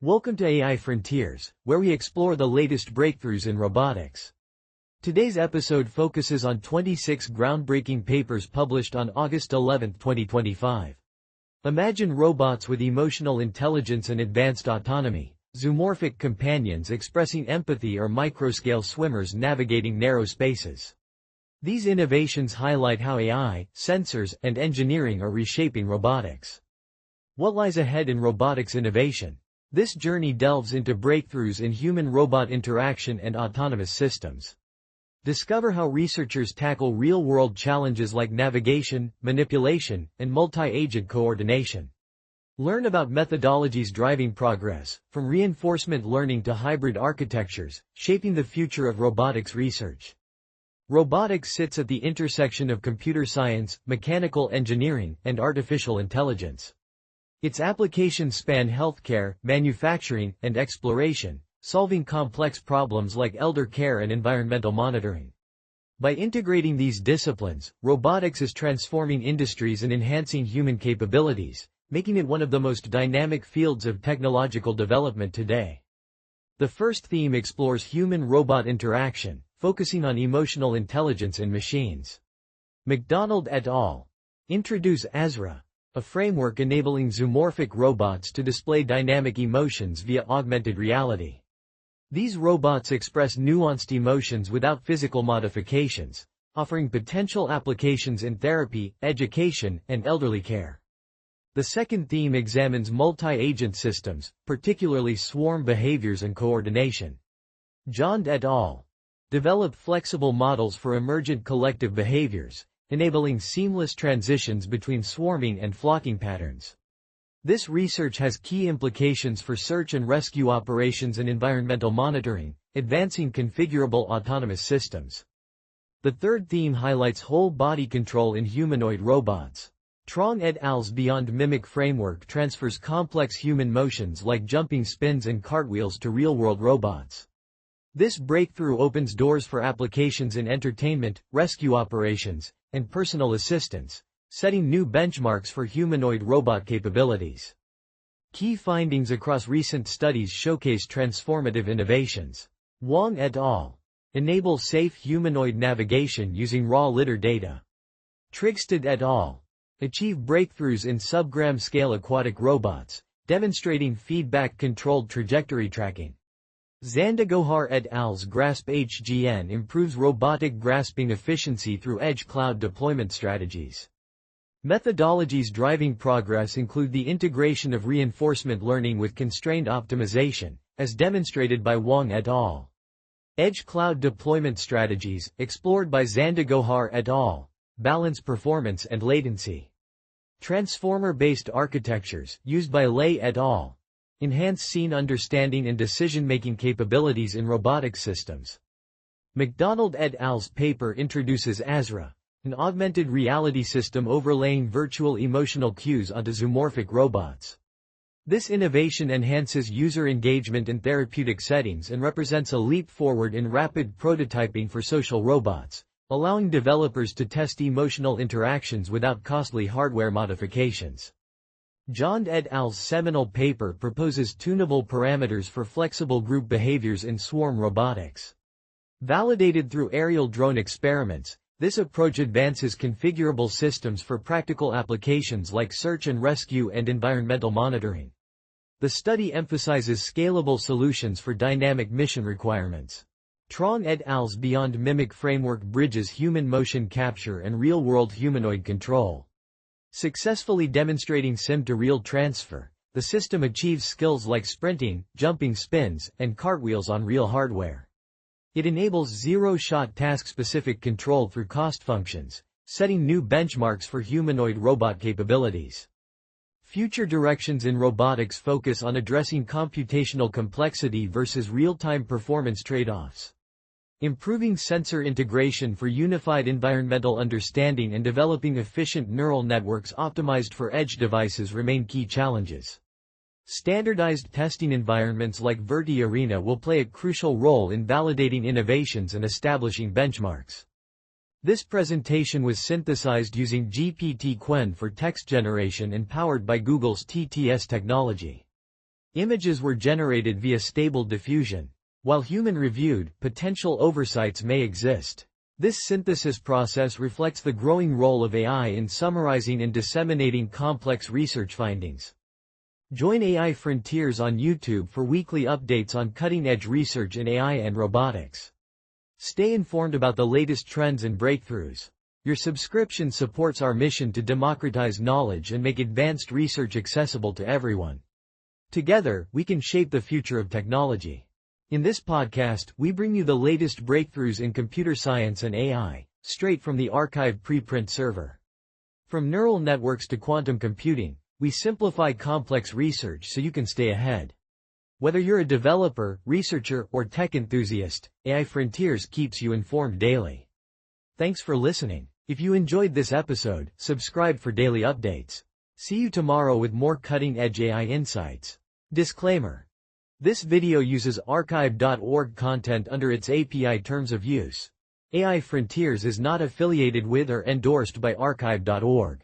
Welcome to AI Frontiers, where we explore the latest breakthroughs in robotics. Today's episode focuses on 26 groundbreaking papers published on August 11, 2025. Imagine robots with emotional intelligence and advanced autonomy, zoomorphic companions expressing empathy or microscale swimmers navigating narrow spaces. These innovations highlight how AI, sensors, and engineering are reshaping robotics. What lies ahead in robotics innovation? This journey delves into breakthroughs in human-robot interaction and autonomous systems. Discover how researchers tackle real-world challenges like navigation, manipulation, and multi-agent coordination. Learn about methodologies driving progress, from reinforcement learning to hybrid architectures, shaping the future of robotics research. Robotics sits at the intersection of computer science, mechanical engineering, and artificial intelligence. Its applications span healthcare, manufacturing, and exploration, solving complex problems like elder care and environmental monitoring. By integrating these disciplines, robotics is transforming industries and enhancing human capabilities, making it one of the most dynamic fields of technological development today. The first theme explores human-robot interaction, focusing on emotional intelligence in machines. McDonald et al. Introduce ASRA, a framework enabling zoomorphic robots to display dynamic emotions via augmented reality. These robots express nuanced emotions without physical modifications, offering potential applications in therapy, education, and elderly care. The second theme examines multi-agent systems, particularly swarm behaviors and coordination. John et al. Developed flexible models for emergent collective behaviors, enabling seamless transitions between swarming and flocking patterns. This research has key implications for search and rescue operations and environmental monitoring, advancing configurable autonomous systems. The third theme highlights whole-body control in humanoid robots. Trong et al.'s Beyond Mimic framework transfers complex human motions like jumping spins and cartwheels to real-world robots. This breakthrough opens doors for applications in entertainment, rescue operations, and personal assistance, setting new benchmarks for humanoid robot capabilities. Key findings across recent studies showcase transformative innovations. Wang et al. Enable safe humanoid navigation using raw lidar data. Trigstad et al. Achieve breakthroughs in subgram-scale aquatic robots, demonstrating feedback-controlled trajectory tracking. Zandagohar et al.'s Grasp HGN improves robotic grasping efficiency through edge cloud deployment strategies. Methodologies driving progress include the integration of reinforcement learning with constrained optimization, as demonstrated by Wang et al. Edge cloud deployment strategies, explored by Zandagohar et al., balance performance and latency. Transformer-based architectures, used by Lei et al., enhance scene understanding and decision-making capabilities in robotic systems. McDonald et al.'s paper introduces ASRA, an augmented reality system overlaying virtual emotional cues onto zoomorphic robots. This innovation enhances user engagement in therapeutic settings and represents a leap forward in rapid prototyping for social robots, allowing developers to test emotional interactions without costly hardware modifications. John et al.'s seminal paper proposes tunable parameters for flexible group behaviors in swarm robotics. Validated through aerial drone experiments, this approach advances configurable systems for practical applications like search and rescue and environmental monitoring. The study emphasizes scalable solutions for dynamic mission requirements. Trong et al.'s Beyond Mimic framework bridges human motion capture and real-world humanoid control. Successfully demonstrating sim-to-real transfer, the system achieves skills like sprinting, jumping spins, and cartwheels on real hardware. It enables zero-shot task-specific control through cost functions, setting new benchmarks for humanoid robot capabilities. Future directions in robotics focus on addressing computational complexity versus real-time performance trade-offs. Improving sensor integration for unified environmental understanding and developing efficient neural networks optimized for edge devices remain key challenges. Standardized testing environments like Verti Arena will play a crucial role in validating innovations and establishing benchmarks. This presentation was synthesized using GPT-Qwen for text generation and powered by Google's TTS technology. Images were generated via Stable Diffusion. While human-reviewed, potential oversights may exist. This synthesis process reflects the growing role of AI in summarizing and disseminating complex research findings. Join AI Frontiers on YouTube for weekly updates on cutting-edge research in AI and robotics. Stay informed about the latest trends and breakthroughs. Your subscription supports our mission to democratize knowledge and make advanced research accessible to everyone. Together, we can shape the future of technology. In this podcast, we bring you the latest breakthroughs in computer science and AI, straight from the archived preprint server. From neural networks to quantum computing, we simplify complex research so you can stay ahead. Whether you're a developer, researcher, or tech enthusiast, AI Frontiers keeps you informed daily. Thanks for listening. If you enjoyed this episode, subscribe for daily updates. See you tomorrow with more cutting-edge AI insights. Disclaimer. This video uses archive.org content under its API terms of use. AI Frontiers is not affiliated with or endorsed by archive.org.